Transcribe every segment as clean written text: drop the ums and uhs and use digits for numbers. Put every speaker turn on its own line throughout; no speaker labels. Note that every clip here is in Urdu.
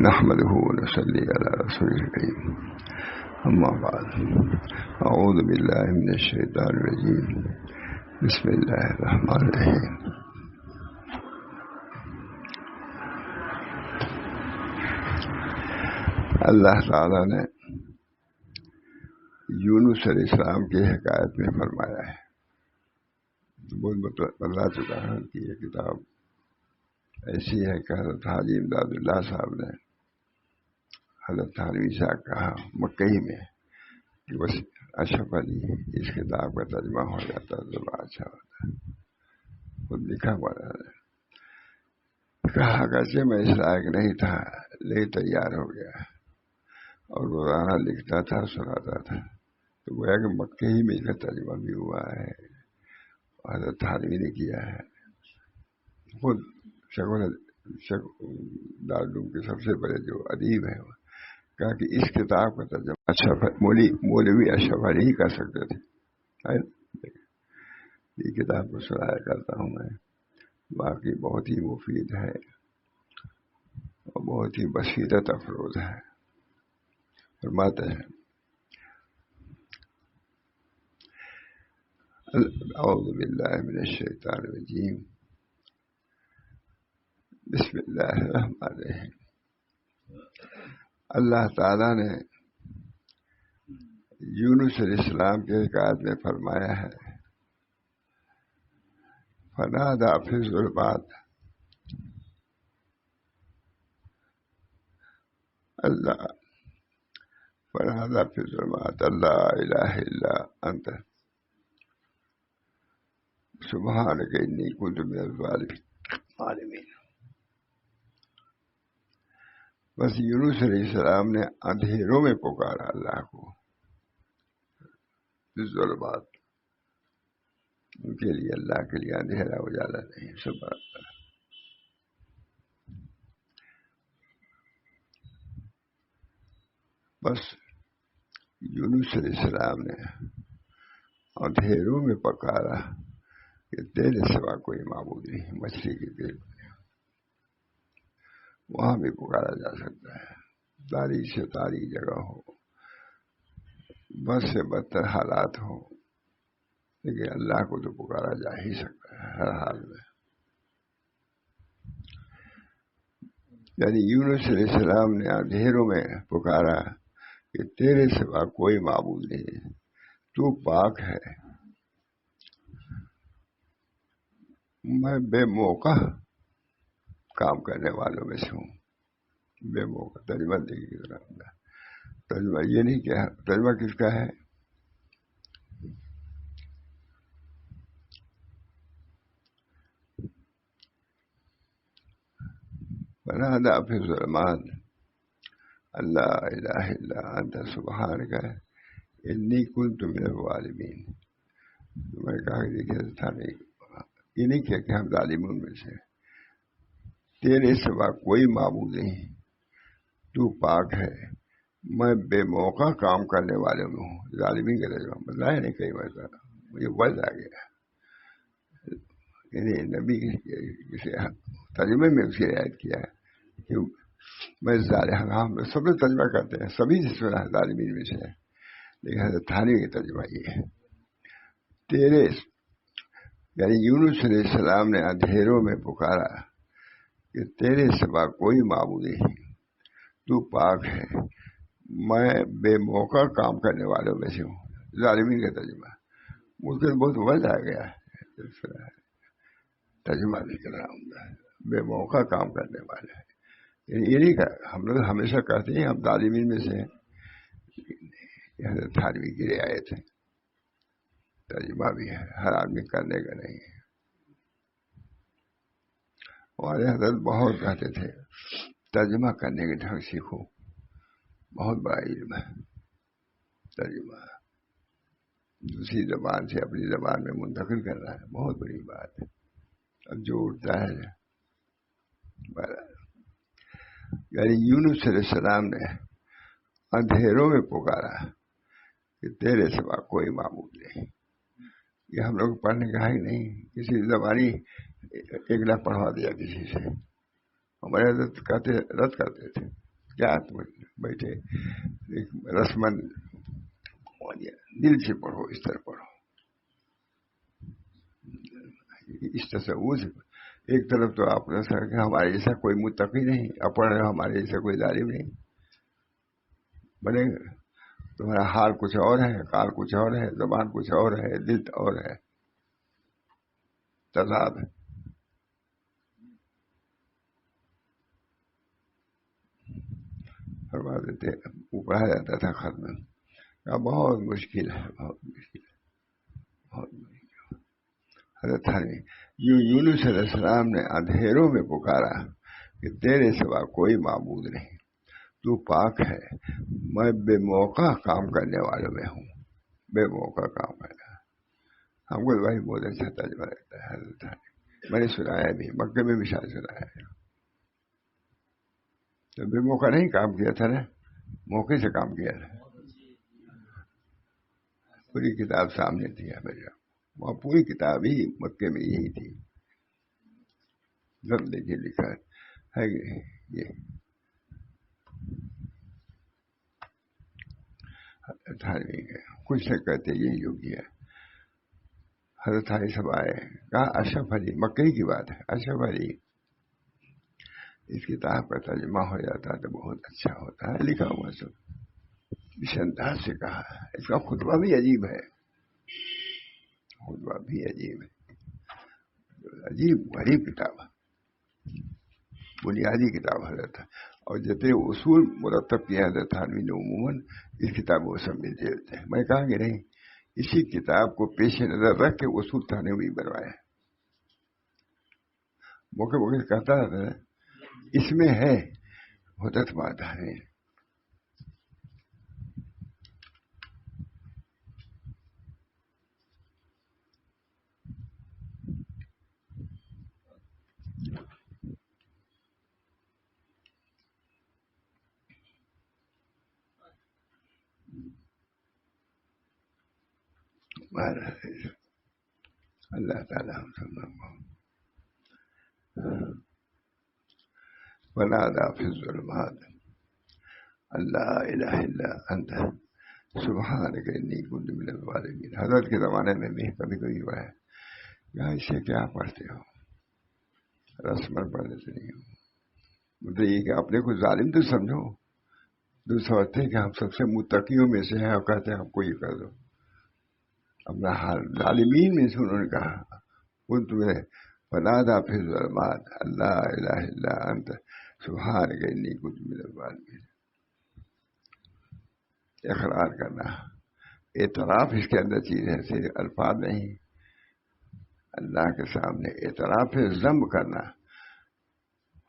نحمده ونصلي على رسوله الكريم أما بعد أعوذ بالله من الشيطان الرجيم بسم الله الرحمن الرحيم اللہ تعالیٰ نے یونس علیہ السلام کی حکایت میں فرمایا ہے، بہت بتلا چکا ہے کہ یہ کتاب ایسی ہے کہ حضرت حاجی امداد اللہ صاحب نے حضرت تھانوی صاحب کہا مکئی میں کہ بس اشرف علی اس کتاب کا ترجمہ ہو جاتا تو بڑا اچھا ہوتا، خود لکھا ہوا ہے۔ کہا اگرچہ میں اس لائق نہیں تھا لیکن تیار ہو گیا اور روزانہ لکھتا تھا سناتا تھا، تو گویا کہ مکے ہی میں اس کا ترجمہ بھی ہوا ہے، حضرت تھانوی نے کیا ہے۔ خود دارالعلوم کے سب سے بڑے جو ادیب ہیں کہا کہ اس کتاب کا ترجمہ اشرف مولوی اشرف علی ہی کر سکتے تھے۔ یہ کتاب کو سنایا کرتا ہوں میں، باقی بہت ہی مفید ہے اور بہت ہی بصیرت افروز ہے۔ فرماتے ہیں اعوذ باللہ من الشیطان الرجیم بسم اللہ الرحمن الرحیم۔ اللہ تعالیٰ نے یونس علیہ السلام کے حکایت میں فرمایا ہے، فنادى في الظلمات فنادى في الظلمات لا إله إلا أنت سبحانك إني كنت من الظالمين۔ بس یونس علیہ السلام نے اندھیروں میں پکارا اللہ کو، ظلمات ان کے لیے، اللہ کے لیے اندھیرا اجالا نہیں، سب اللہ۔ بس یونس علیہ السلام نے اندھیروں میں پکارا کہ تیرے سوا کوئی معبود نہیں، مچھلی کی دل وہاں بھی پکارا جا سکتا ہے، تاریخ سے تاریخ جگہ ہو، بد سے بدتر حالات ہو، لیکن اللہ کو تو پکارا جا ہی سکتا ہے ہر حال میں۔ یعنی یونس علیہ السلام نے اندھیروں میں پکارا کہ تیرے سوا کوئی معبود نہیں، تو پاک ہے، میں بے موقع کام کرنے والوں میں سے ہوں۔ بے موقع ترجمہ دیکھیے ذرا، ترجمہ یہ نہیں کیا، ترجمہ کس کا ہے؟ فنادى في الظلمات لا إله إلا أنت سبحانك إني كنت من الظالمين۔ میں نے کہا کہ دیکھیے تھا نہیں، یہ نہیں کیا کہ ہم ظالمون میں سے، تیرے سوا کوئی معبود نہیں، تو پاک ہے، میں بے موقع کام کرنے والے میں ہوں۔ ظالمین کا ترجمہ بتایا نہیں کئی بار، مجھے وجد آ گیا، یعنی نبی کسی ترجمے میں اس کی رعایت کیا ہے کہ میں ظالم، ہم سب لوگ ترجمہ کرتے ہیں، سبھی سے سنا ظالمین میں سے، لیکن حضرت تھانوی کا ترجمہ یہ ہے، تیرے یعنی یونس علیہ السلام نے اندھیروں میں پکارا کہ تیرے سوا کوئی معبود نہیں، تو پاک ہے، میں بے موقع کام کرنے والوں میں سے ہوں۔ ظالمین کا ترجمہ مجھ کو بہت وجد آ گیا، ترجمہ بھی کر رہا ہوں، بے موقع کام کرنے والے، یہ نہیں کہا، ہم لوگ ہمیشہ کہتے ہیں ہم ظالمین میں سے ہیں، حضرت تھانوی کی رعایت ہے، ترجمہ بھی ہے، ہر آدمی کرنے کا نہیں ہے۔ ہمارے حضرت بہت کہتے تھے ترجمہ کرنے کے ڈھنگ سیکھو، بہت بڑا علم ہے ترجمہ، دوسری زبان سے اپنی زبان میں منتقل کرنا ہے، بہت بڑی بات ہے۔ اب جو اٹھتا ہے یعنی یونس علیہ السلام نے اندھیروں میں پکارا کہ تیرے سوا کوئی معبود نہیں۔ یہ ہم لوگ پڑھنے کا ہی نہیں، کسی زبانی ایک نہ پڑھوا دیا کسی سے، ہمارے حضرت کہتے رد کرتے تھے، کیا تم بیٹھے ایک رسمن دل سے پڑھو، اس طرح پڑھو، اس تصور سے. ایک طرف تو آپ نے سر کہ ہمارے جیسا کوئی متقی نہیں، اپڑھ رہے ہمارے جیسا کوئی ظالم نہیں بنے گا. تمہارا حال کچھ اور ہے، کال کچھ اور ہے، زبان کچھ اور ہے، دل اور ہے، تضاد. فرما دیتے وہ پڑھا جاتا تھا خط میں. بہت مشکل ہے، بہت مشکل ہے، بہت مشکل. حضرت یونس علیہ السلام نے اندھیروں میں پکارا کہ تیرے سوا کوئی معبود نہیں، تو پاک ہے، میں بے موقع کام کرنے والوں میں ہوں. بے موقع کام کرنا ہم کو وہی بہت اچھا تجربہ لگتا ہے. حضرت میں نے سنایا بھی، مکے میں بھی شاید سنایا ہے. تو بے موقع نہیں کام کیا تھا نا، موقع سے کام کیا تھا. پوری کتاب سامنے تھی میرے، وہاں پوری کتاب ہی مکے میں یہی تھی. سب دیکھیے لکھا ہے یہ کچھ سے کہتے یہی جو کیا. حضرت علی سب آئے، کہا اشرف علی، مکئی کی بات ہے، اشرف علی اس کتاب کا ترجمہ ہو جاتا تو بہت اچھا ہوتا ہے. لکھا ہوا سب اس انداز سے کہا. اس کا خطبہ بھی عجیب ہے، خطبہ بھی عجیب ہے، عجیب غریب کتاب ہے، بنیادی کتاب حضرت ہے. اور جتنے اصول مرتب کیا حضرت تھانوی نے عموماً اس کتاب کو سب ملتے ہوتے ہیں. میں کہا کہ نہیں، اسی کتاب کو پیش نظر رکھ کے اصول تھانوی بنوایا. موقع موقع کہتا رہتا ہے اس میں ہے حضرت ماتا ہے. اللہ تعالیٰ ہم سب کو ونادى في الظلمات اللہ الہ الا انت سبحانک انی کنت من الظالمین. حضرت کے زمانے میں بھی کبھی کبھی ہوا ہے. یہاں اسے کیا پڑھتے ہو؟ رسمن پڑھنے سے نہیں ہو. مطلب یہ کہ اپنے کو ظالم تو سمجھو، تو سمجھتے ہیں کہ ہم سب سے متقیوں میں سے ہیں اور کہتے ہیں ہم کو یہ کر دو. اپنا حال ظالمین میں سے انہوں نے کہا ان تمہیں ونادى في الظلمات اللہ الہ الا انت سبحانک انی کنت من الظالمین. اقرار کرنا، اعتراف اس کے اندر چیز ہے، صرف الفاظ نہیں. اللہ کے سامنے اعتراف ذنب کرنا.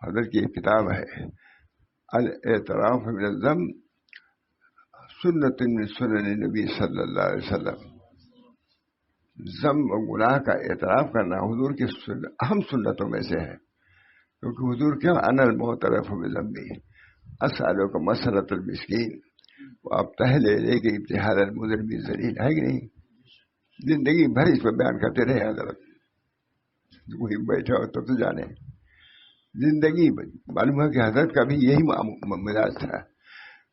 حضرت کی ایک کتاب ہے الاعتراف من الذنب سنت من سنن نبی صلی اللہ علیہ وسلم. ذنب و گناہ کا اعتراف کرنا حضور کی اہم سنتوں میں سے ہے. کیونکہ حضور کیا انا المعترف بذنبی اسألک مسألۃ المسکین وابتہل الیک ابتہال المجرم الذلیل. ہے کہ نہیں؟ زندگی بھر اس پر بیان کرتے رہے حضرت. کوئی بیٹھا ہو تو جانے زندگی معلوم ہے کہ حضرت کا بھی یہی مزاج تھا.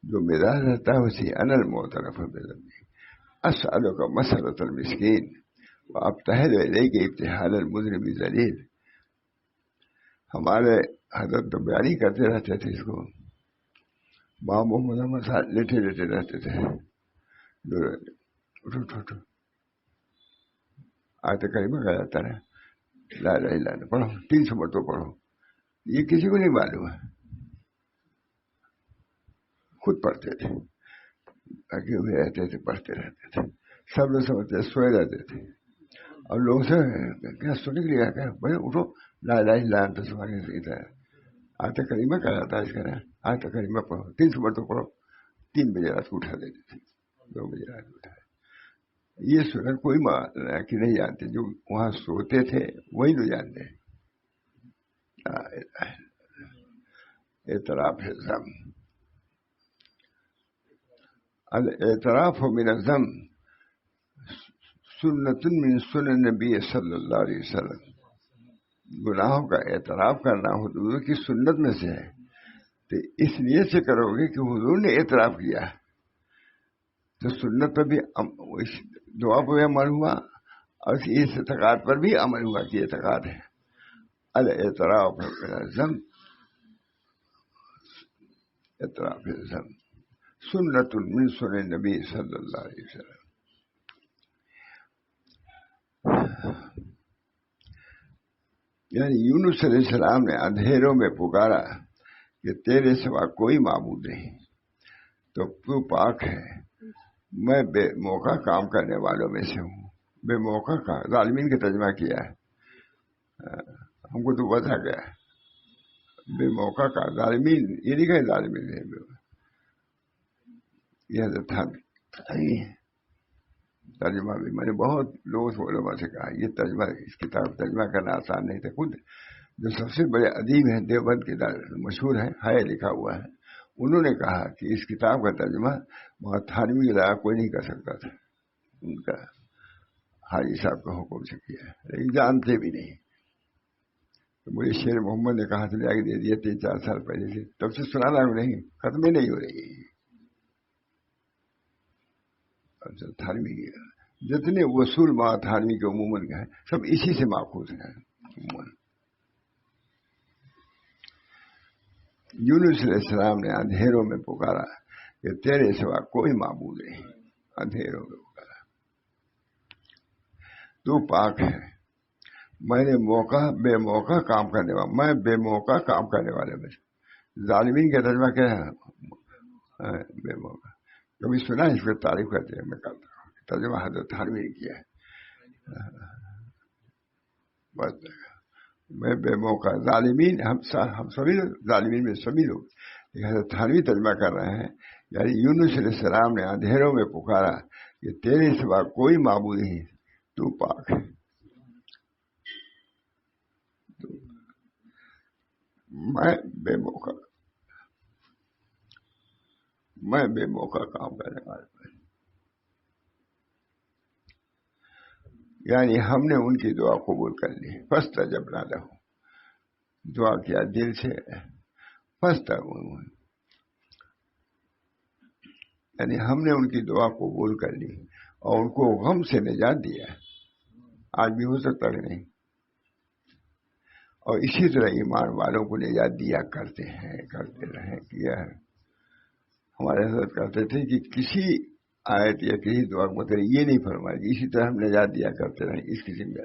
جو مزاج رہتا ہے اسی انا المعترف بذنبی اسألک مسألۃ المسکین وابتہل الیک ابتہال المجرم الذلیل. ہمارے حضرت تو بیان ہی کرتے رہتے تھے اس کو. ماں محمد لیٹے لیٹے رہتے تھے. اٹھو آیت کریمہ کا جاتا ہے لا الہ الا اللہ پڑھو، 300 مرتبہ پڑھو. یہ کسی کو نہیں معلوم ہے، خود پڑھتے تھے، لگے ہوئے رہتے تھے، پڑھتے رہتے تھے. سب لوگ سمجھتے سوئے رہتے تھے اور لوگ سے کیا سننے کے لیے آتے ہیں بھائی اٹھو لا الہ الا انت سبحانک انی کنت. آیت کریمہ کا جاتا ہے اس کا نا. آیت کریمہ پڑھو، 300 مرتبہ پڑھو. 3 بجے رات کو اٹھا دیتے تھے، 2 بجے رات کو اٹھا. یہ سنن کوئی کہ نہیں جانتے، جو وہاں سوتے تھے وہی تو جانتے ہیں. اعتراف ہے ذنب. الاعتراف من الذنب سنت من سنن نبی صلی اللہ علیہ وسلم. گناہوں کا اعتراف کرنا حضور کی سنت میں سے ہے. تو اس نیت سے کرو گے کہ حضور نے اعتراف کیا تو سنت پر بھی اس دعا پر بھی عمل ہوا اور اس اعتقاد پر بھی عمل ہوا کہ اعتقاد ہے الاعتراف بالذنب، اعتراف بالذنب سنت من سنن نبی صلی اللہ علیہ وسلم۔ یعنی یونس علیہ السلام نے اندھیروں میں پکارا کہ تیرے سوا کوئی معبود نہیں، تو پاک ہے، میں بے موقع کام کرنے والوں میں سے ہوں۔ بے موقع کا ظالمین کا ترجمہ کیا ہے، ہم کو تو پتا گیا بے موقع کا ظالمین، یہ نہیں کہ ظالمین ہے، یہ حضرت ترجمہ بھی میں نے بہت لوگوں علماء سے کہا یہ ترجمہ، اس کتاب ترجمہ کرنا آسان نہیں تھا۔ خود جو سب سے بڑے ادیب ہیں دیوبند کے مشہور ہیں لکھا ہوا ہے، انہوں نے کہا کہ اس کتاب کا ترجمہ بہت تھانوی کے علاوہ کوئی نہیں کر سکتا تھا، ان کا حاجی صاحب کا حکم سے کیا ہے، لیکن جانتے بھی نہیں۔ تو مجھے شیر محمد نے کہا تھا دے دیا 3-4 سال پہلے سے، تب سے سنانا نہیں، ختم ہی نہیں ہو رہی۔ تھانوی جتنے وصول تھانوی کے عموماً ہیں سب اسی سے ماخوذ ہیں عموماً۔ یونس علیہ السلام نے اندھیروں میں پکارا کہ تیرے سوا کوئی معبود نہیں، اندھیروں میں پکارا، تو پاک ہے، میں نے بے موقع کام کرنے والا، میں بے موقع کام کرنے والے میں ظالمین کا ترجمہ کیا ہے؟ بے موقع۔ کبھی سنا اس پر تعریف کرتے ہیں، میں کرتا ہوں ترجمہ حضرت تھانوی نے کیا ہے، بس میں بے موقع ظالمین، ہم سبھی لوگ ظالمین میں سبھی لوگ، حضرت تھانوی ترجمہ کر رہے ہیں۔ یعنی یونس علیہ السلام نے اندھیروں میں پکارا کہ تیرے سوا کوئی معبود نہیں، تو پاک ہے، میں بے موقع کام کرنے والا۔ یعنی ہم نے ان کی دعا قبول کر لی، فاستجبنا لہ، دعا کیا دل سے، یعنی ہم نے ان کی دعا قبول کر لی اور ان کو غم سے نجات دیا۔ آج بھی ہو سکتا ہے نہیں، اور اسی طرح ایمان والوں کو نجات دیا کرتے رہے کیا ہے۔ ہمارے حضرت کہتے تھے کہ کسی آیت یا کسی دعا کو مطلب یہ نہیں فرمایا کہ اسی طرح ہم نجات دیا کرتے رہیں اس قسم کا،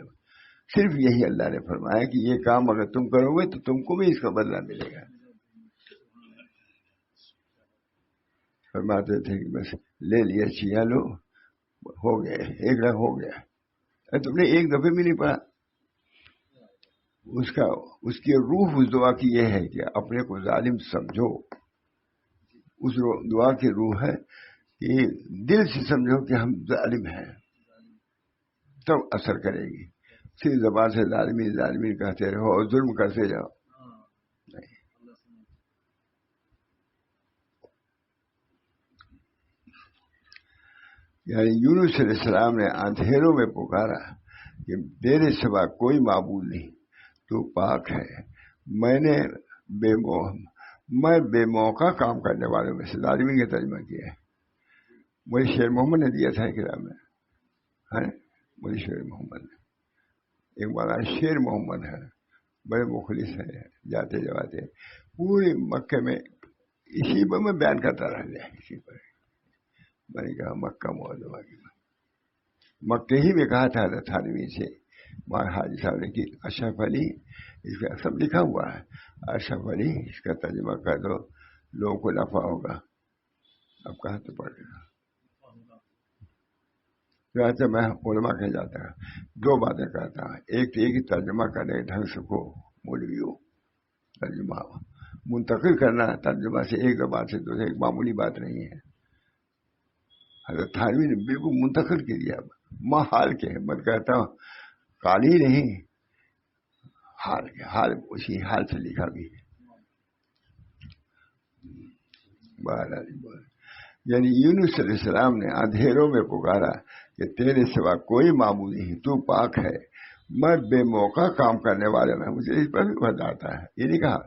صرف یہی اللہ نے فرمایا کہ یہ کام اگر تم کرو گے تو تم کو بھی اس کا بدلہ ملے گا۔ فرماتے تھے کہ بس لے لیا چیا لو، ہو گیا ایک رنگ ہو گیا، تم نے ایک دفعے میں نہیں پڑھا، اس کی روح اس دعا کی یہ ہے کہ اپنے کو ظالم سمجھو، اس دعا کی روح ہے کہ دل سے سمجھو کہ ہم ظالم ہیں، تب اثر کرے گی۔ صرف زبان سے ظالمین کہتے رہو اور ظلم کرتے جاؤ، نہیں۔ یعنی یونس علیہ السلام نے اندھیروں میں پکارا کہ تیرے سوا کوئی معبود نہیں، تو پاک ہے، میں بے موقع کام کرنے والوں میں سے، ظالمین کا ترجمہ کیا ہے۔ مجھے شیر محمد نے دیا تھا کتاب میں، مجھے شیر محمد نے ایک بار، شیر محمد ہے، بڑے مخلص ہیں، جاتے جاتے پورے مکے میں اسی پر میں بیان کرتا رہ گیا، اسی پر میں نے کہا مکہ معظمہ کی مکے ہی میں کہا تھا تھانوی سے، وہاں حاجی صاحب نے کہ اشرف علی، اس کا سب لکھا ہوا ہے، اشرف علی اس کا ترجمہ کر دو، لوگوں کو نفع ہوگا۔ اب کہاں تو پڑے گا، تو میں علماء کہہ جاتا ہے، 2 باتیں کہتا ہوں، ایک تو یہ کہ ترجمہ کرنے ڈھنگ سے کو مولویوں، ترجمہ منتقل کرنا ترجمہ سے ایک زبان سے دوسرے ایک معمولی بات نہیں ہے۔ حضرت تھانوی نے بالکل منتقل کر دیا، ماں حال کے مت کہتا ہوں، قال ہی نہیں، حال اسی حال سے لکھا بھی ہے۔ یعنی یونس علیہ السلام نے اندھیروں میں پکارا کہ تیرے سوا کوئی معبود نہیں، تو پاک ہے، میں بے موقع کام کرنے والے میں، مجھے اس پر بھی بتا آتا ہے، یہ نہیں کہا،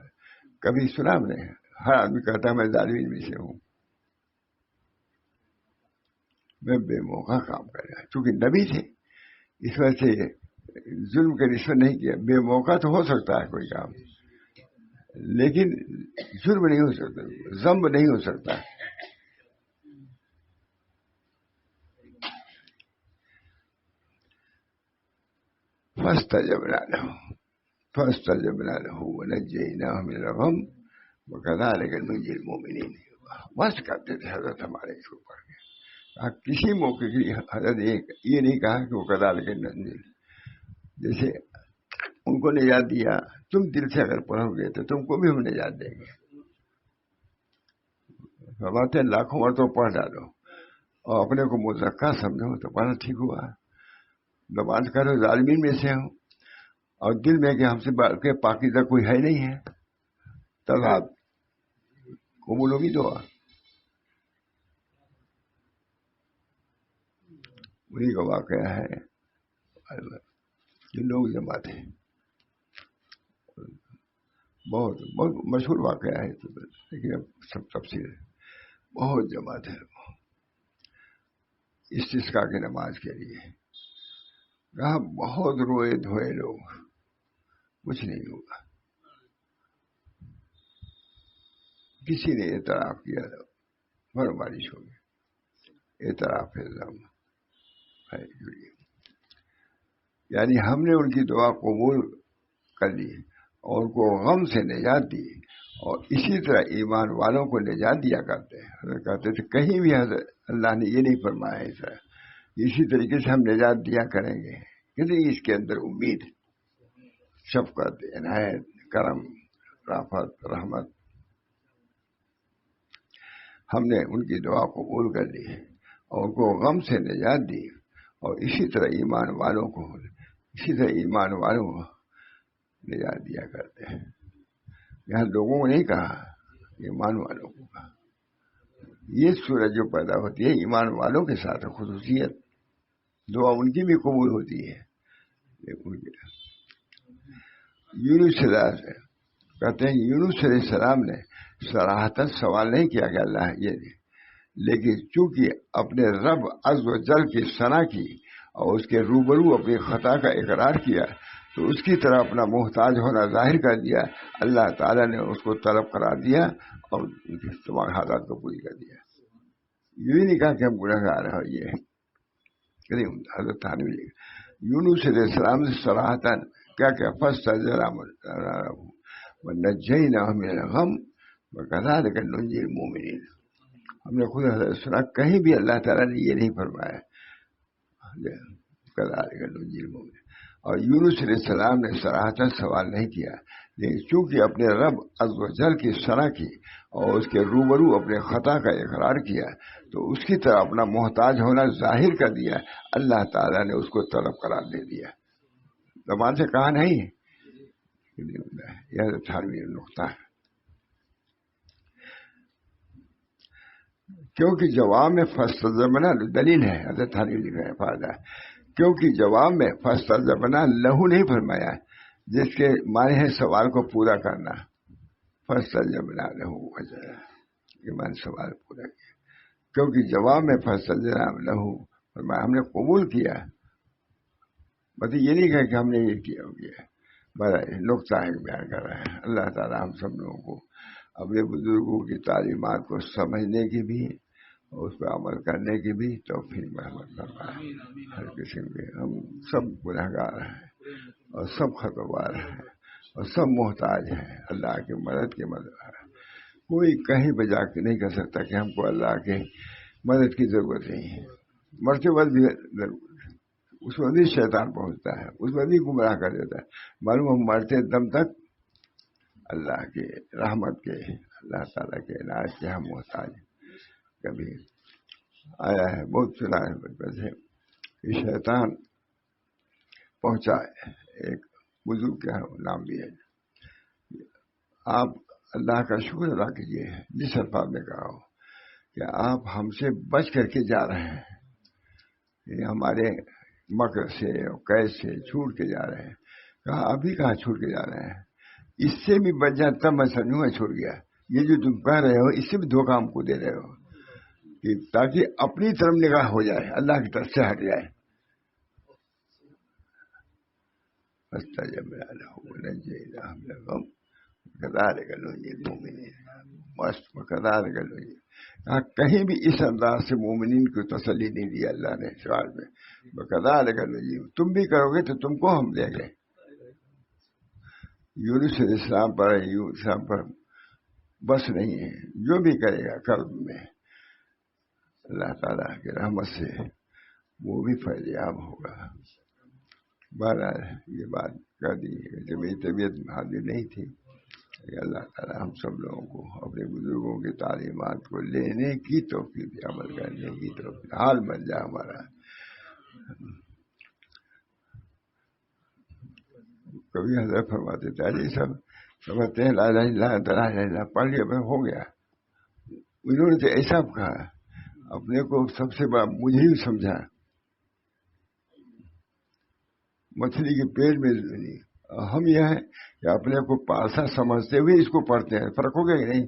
کبھی سنا ہم نے ہر آدمی کہتا ہے میں ظالمین میں سے ہوں، میں بے موقع کام کر رہا، چونکہ نبی تھے اس وجہ سے ظلم کا رشوت نہیں کیا. بے موقع تو ہو سکتا ہے کوئی کام، لیکن جرم نہیں ہو سکتا، ذنب نہیں ہو سکتا. فاستجبنا له ونجيناه من الغم وكذلك ننجي المؤمنين. بس کرتے تھے حضرت ہمارے اس اوپر کسی موقع کی حضرت یہ نہیں کہا کہ وہ کذالک ننجی، جیسے ان کو نجات دیا، تم دل سے اگر پڑھو گے تو تم کو بھی ہم نجات دیں گے. فرماتے ہیں لاکھوں مرتبہ پڑھ ڈالو اور اپنے کو مزکا سمجھو تو پڑھنا ٹھیک ہوا. نماز کرو ظالمین میں سے ہوں اور دل میں کہ ہم سے کے پاکیزہ کوئی ہے نہیں ہے، تب آپ قبول ہوگی دعا. انہیں کا واقعہ ہے جو لوگ جمع تھے، بہت بہت مشہور واقعہ ہے، لیکن اب سب تفصیل ہے. بہت جمع تھے استسقاء کی نماز کے لیے، کہا بہت روئے دھوئے لوگ، کچھ نہیں ہوگا. کسی نے اعتراف کیا تو بارش ہوگی، اعتراف ہے یعنی ہم نے ان کی دعا قبول کر لی اور ان کو غم سے نجات دی، اور اسی طرح ایمان والوں کو نجات دیا کرتے ہیں. حضرت کہتے تھے کہیں بھی حضرت اللہ نے یہ نہیں فرمایا اس طرح، اسی طریقے سے ہم نجات دیا کریں گے، کہتے اس کے اندر امید، شفقت، عنایت، کرم، رافت، رحمت. ہم نے ان کی دعا قبول کر لی اور ان کو غم سے نجات دی، اور اسی طرح ایمان والوں کو نجات دیا کرتے ہیں. یہاں لوگوں کو نہیں کہا، ایمان والوں کو کہا. یہ سورج جو پیدا ہوتی ہے ایمان والوں کے ساتھ خصوصیت، دعا ان کی بھی قبول ہوتی ہے. یونس کہتے ہیں یونس علیہ السلام نے صراحتاً سوال نہیں کیا کہ اللہ یہ دے، لیکن چونکہ اپنے رب عز و جل کی ثنا کی اور اس کے روبرو اپنی خطا کا اقرار کیا تو اس کی طرح اپنا محتاج ہونا ظاہر کر دیا. اللہ تعالیٰ نے اس کو طلب قرار دیا اور ان کے تمام حالات کو پوری کر دیا. یہ نہیں کہا کہ ہم گناہ گار ہیں. یہ حضرت تھانوی یونس علیہ السلام سے صراحتاً کیا فاستجبنا ونجیناہ من الغم وکذالک ننجی المؤمنین. ہم نے خود سنا کہیں بھی اللہ تعالیٰ نے یہ نہیں فرمایا کذالک ننجی المؤمنین. اور یونس علیہ السلام نے صراحتاً سوال نہیں کیا، لیکن چونکہ اپنے رب عز و جل کی ثنا کی اور اس کے روبرو اپنے خطا کا اقرار کیا تو اس کی طرح اپنا محتاج ہونا ظاہر کر دیا. اللہ تعالیٰ نے اس کو طلب قرار دے دیا. زبان سے کہا نہیں، یہ تھانوی نقطہ ہے. کیونکہ جواب میں فاستجبنا دلیل ہے، حضرت تھانوی لکھا ہے فائدہ، کیونکہ جواب میں فاستجبنا لہو نہیں فرمایا جس کے معنی ہے سوال کو پورا کرنا. فاستجبنا لہو یہ معنی سوال پورا کیا، کیونکہ جواب میں فاستجبنا لہو فرمایا ہم نے قبول کیا. مطلب یہ نہیں کہا کہ ہم نے یہ کیا ہو گیا، بڑا نقطہ ہے بیان کر رہے ہیں. اللہ تعالیٰ ہم سب لوگوں کو اپنے بزرگوں کی تعلیمات کو سمجھنے کی بھی اور اس پہ عمل کرنے کی بھی توفیق مرحمت فرمائے. ہر قسم کے ہم سب گنہگار ہیں اور سب خطوار ہیں اور سب محتاج ہیں اللہ کی مدد کی مدد ہے. کوئی کہیں پہ جا کے نہیں کہہ سکتا کہ ہم کو اللہ کے مدد کی ضرورت نہیں ہے. مرتے وقت بھی اس وقت بھی شیطان پہنچتا ہے، اس وقت بھی گمراہ کر دیتا ہے. معلوم ہم مرتے دم تک اللہ کے رحمت کے، اللہ تعالیٰ کے عنایت کے ہم محتاج ہیں. کبھی آیا ہے بہت سنا ہے بچپن سے کہ شیطان پہنچا ہے، ایک بزرگ کا نام بھی ہے. آپ اللہ کا شکر ادا کیجیے جس الفاظ میں کہا ہو کہ آپ ہم سے بچ کر کے جا رہے ہیں، یعنی ہمارے مکر سے اور قید سے چھوٹ کے جا رہے ہیں. کہا ابھی کہاں چھوٹ کے جا رہے ہیں، اس سے بھی بچ جائیں تب میں سمجھوں میں چھوٹ گیا. یہ جو تم کہہ رہے ہو اس سے بھی دھوکہ ہم کو دے رہے ہو کہ تاکہ اپنی طرف نگاہ ہو جائے، اللہ کی طرف سے ہٹ جائے. فاستجبنا له ونجيناه من الغم وكذلك ننجي المؤمنين. وكذلك ننجي. کہیں بھی اس انداز سے مومنین کو تسلی نہیں دی اللہ نے سوال میں. وكذلك ننجي، تم بھی کرو گے تو تم کو ہم دیں گے. یونس علیہ السلام پر بس نہیں ہے، جو بھی کرے گا قلب میں اللہ تعالیٰ کی رحمت سے وہ بھی فیض یاب ہوگا. بہرحال یہ بات کر دی کہ میری طبیعت حاضر نہیں تھی. اللہ تعالیٰ ہم سب لوگوں کو اپنے بزرگوں کی تعلیمات کو لینے کی توفیق، عمل کرنے کی توفیق، حال بن جائے ہمارا. کبھی حضرت فرماتے تھے یہ سب سمجھتے ہیں لا الہ الا اللہ لا الہ الا پڑھ لیا میں ہو گیا. انہوں نے تو ایسا کہا، اپنے کو سب سے بڑا مجھے ہی سمجھا. مچھلی کے پیٹ میں نہیں. ہم یہ ہے کہ اپنے کو پاسا سمجھتے ہوئے اس کو پڑھتے ہیں. فرق ہو گیا کہ نہیں؟